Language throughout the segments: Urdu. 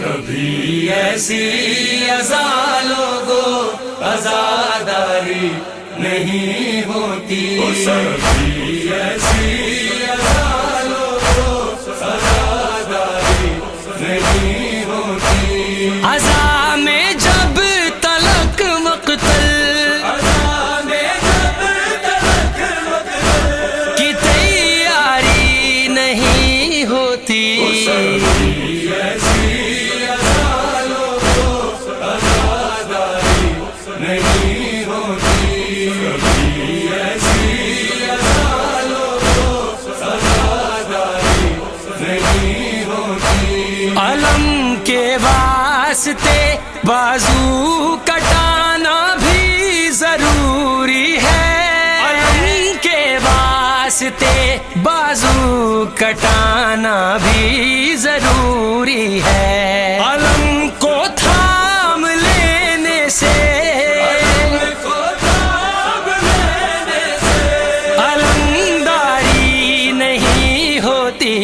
کبھی ایسی ازا لوگوں ازاداری نہیں ہوتی، کبھی ایسی ازا لوگوں ازاداری نہیں ہوتی۔ ازا میں جب تلک مقتل کی تیاری نہیں ہوتی، علم کے واسطے بازو کٹانا بھی ضروری ہے، علم کے واسطے بازو کٹانا بھی ضروری ہے، علم کو تھام لینے سے علمداری نہیں ہوتی،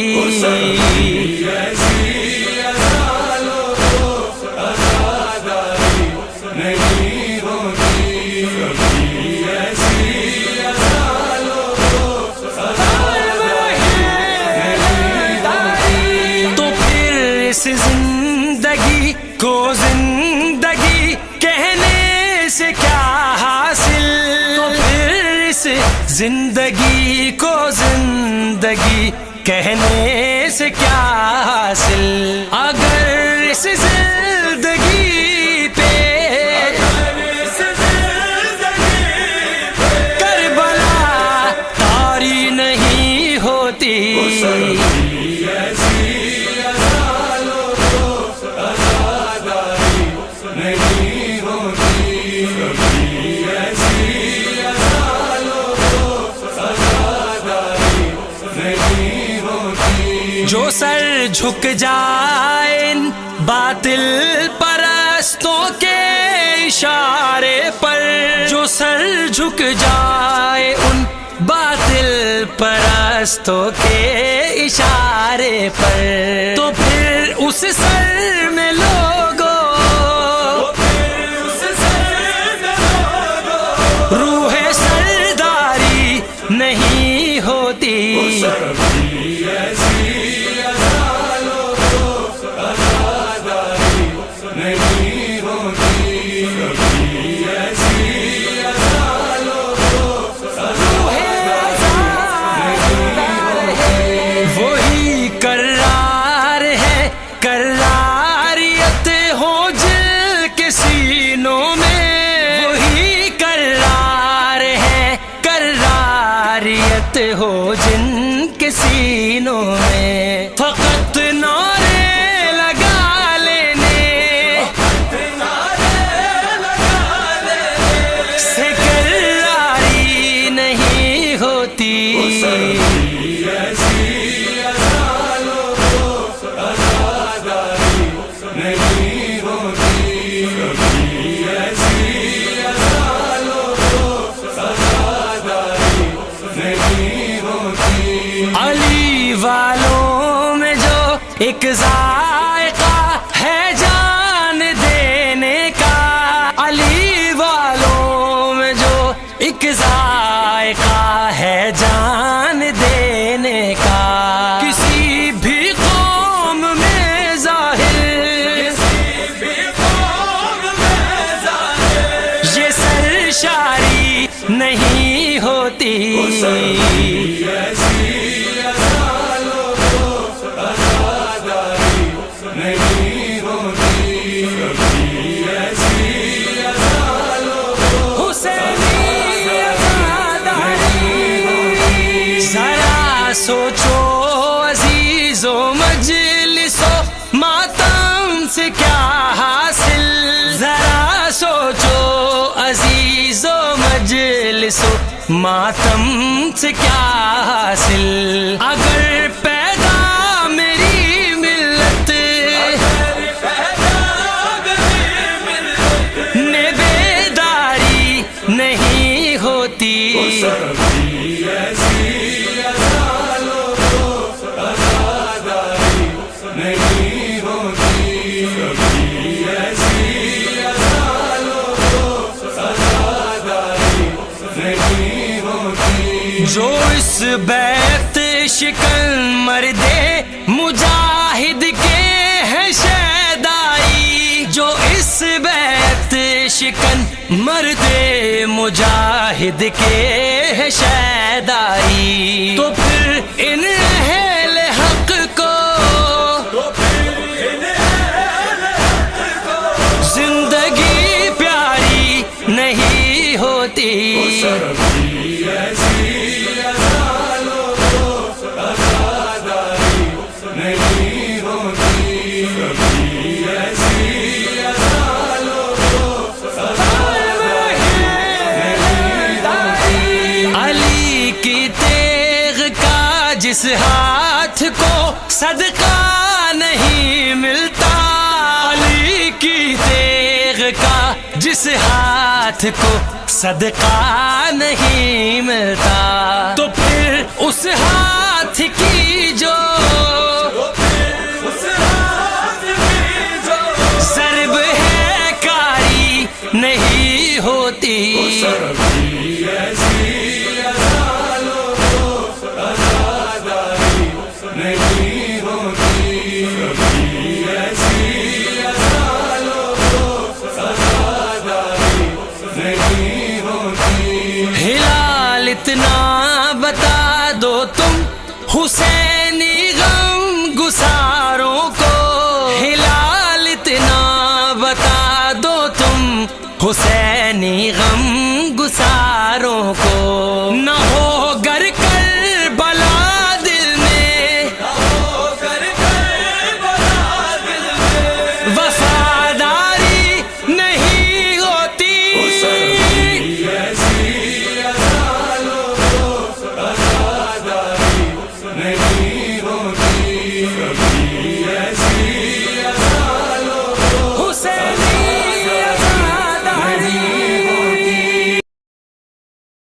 زندگی کو زندگی کہنے سے کیا حاصل، تو پھر اس زندگی کو زندگی کہنے سے کیا حاصل، اگر اس زندگی پہ کربلا طاری نہیں ہوتی، جو سر جھک جائے ان باطل پرستوں کے اشارے پر، جو سر جھک جائے ان باطل پرستوں کے اشارے پر، تو پھر اس سر میں لوگوں روح سرداری نہیں ہوتی، وہی کرار ہے کراریت ہو جل کے سینوں میں، وہی کرار ہے کراریت ہو جن کے سینوں میں، فقط نعرے لگا لینے سے کراری نہیں ہوتی، علی والوں میں جو ایک ذائقہ ہے جان دینے کا، علی والوں میں جو ایک ذائقہ ہے جان دینے کا، کسی بھی قوم میں ظاہر یہ سرشاری نہیں ہوتی، ذرا سوچو عزیزو مجلسو ماتم سے کیا حاصل، ذرا سوچو عزیزو مجلسو ماتم سے کیا حاصل، اگر پیدا میری ملت نے بیداری نہیں ہوتی، نہیں ہوتی، بیت شکن مردے مجاہد کے ہیں شیدائی، جو اس بیت شکن مردے مجاہد کے ہیں شیدائی، تو پھر ان اہل حق کو زندگی پیاری نہیں ہوتی۔ علی کی تیغ کا جس ہاتھ کو صدقہ نہیں ملتا، علی کی تیغ کا جس ہاتھ کو صدقہ نہیں ملتا، تو پھر اس ہاتھ کی جو ضرب ہے کاری نہیں ہوتی۔ ہلال اتنا بتا دو تم حسینی غم گساروں کو، ہلال اتنا بتا دو تم حسینی غم گساروں کو، نہ ہو گر کربلا دل میں وفا